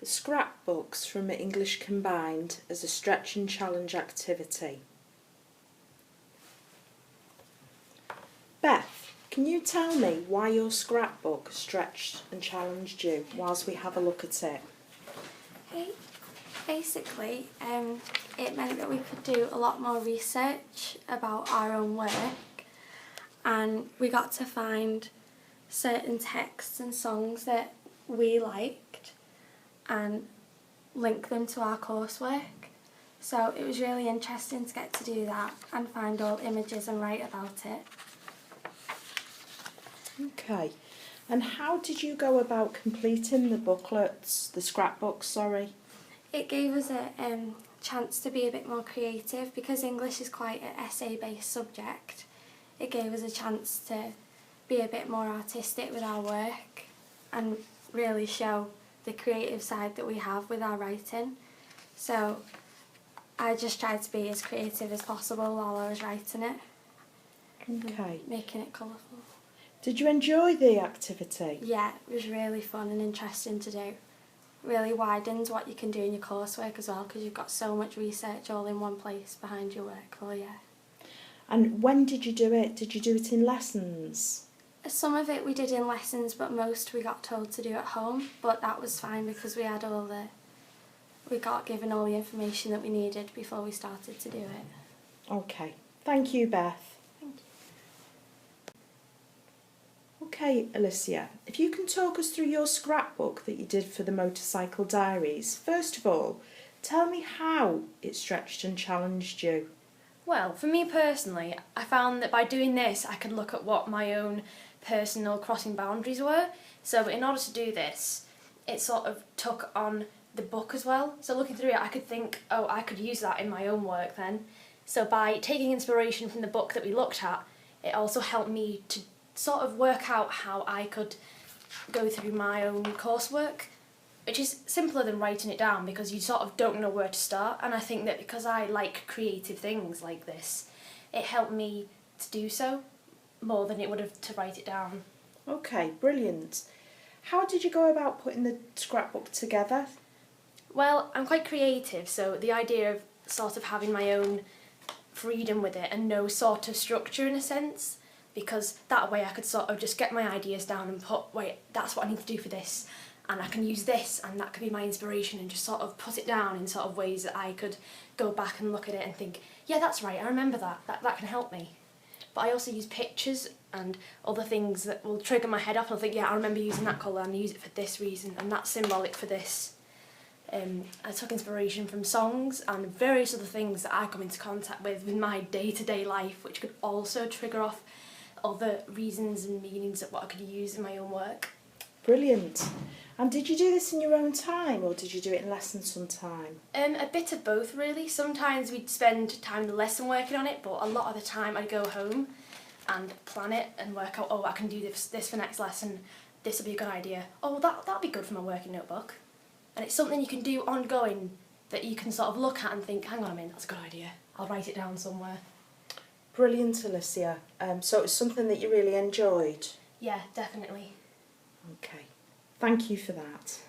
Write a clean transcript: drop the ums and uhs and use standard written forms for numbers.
Scrapbooks from English combined as a stretch and challenge activity. Beth, can you tell me why your scrapbook stretched and challenged you whilst we have a look at it? Basically, it meant that we could do a lot more research about our own work, and we got to find certain texts and songs that we liked and link them to our coursework. So it was really interesting to get to do that and find all images and write about it. Okay, and how did you go about completing the scrapbooks, sorry? It gave us a chance to be a bit more creative because English is quite an essay-based subject. It gave us a chance to be a bit more artistic with our work and really show the creative side that we have with our writing. So I just tried to be as creative as possible while I was writing it. Okay. Making it colourful. Did you enjoy the activity? Yeah, it was really fun and interesting to do. Really widens what you can do in your coursework as well because you've got so much research all in one place behind your work. Oh yeah. And when did you do it? Did you do it in lessons? Some of it we did in lessons, but most we got told to do at home. But that was fine because we got given all the information that we needed before we started to do it. Okay. Thank you, Beth. Thank you. Okay, Alicia, if you can talk us through your scrapbook that you did for the motorcycle diaries. First of all, tell me how it stretched and challenged you. Well, for me personally, I found that by doing this I could look at what my own personal crossing boundaries were. So in order to do this, it sort of took on the book as well. So looking through it, I could think, oh, I could use that in my own work then. So by taking inspiration from the book that we looked at, it also helped me to sort of work out how I could go through my own coursework, which is simpler than writing it down because you sort of don't know where to start. And I think that because I like creative things like this, it helped me to do so more than it would have to write it down. Okay, brilliant. How did you go about putting the scrapbook together? Well, I'm quite creative, so the idea of sort of having my own freedom with it and no sort of structure in a sense, because that way I could sort of just get my ideas down and put, wait, that's what I need to do for this, and I can use this, and that could be my inspiration, and just sort of put it down in sort of ways that I could go back and look at it and think, yeah, that's right, I remember that can help me. But I also use pictures and other things that will trigger my head up, and I'll think, yeah, I remember using that colour, and I use it for this reason, and that's symbolic for this. I took inspiration from songs and various other things that I come into contact with in my day-to-day life, which could also trigger off other reasons and meanings of what I could use in my own work. Brilliant. And did you do this in your own time or did you do it in lessons sometime? A bit of both really. Sometimes we'd spend time in the lesson working on it, but a lot of the time I'd go home and plan it and work out, oh, I can do this for next lesson, this will be a good idea, oh, that'll be good for my working notebook. And it's something you can do ongoing that you can sort of look at and think, hang on a minute, that's a good idea, I'll write it down somewhere. Brilliant, Alicia. So it was something that you really enjoyed? Yeah, definitely. Okay. Thank you for that.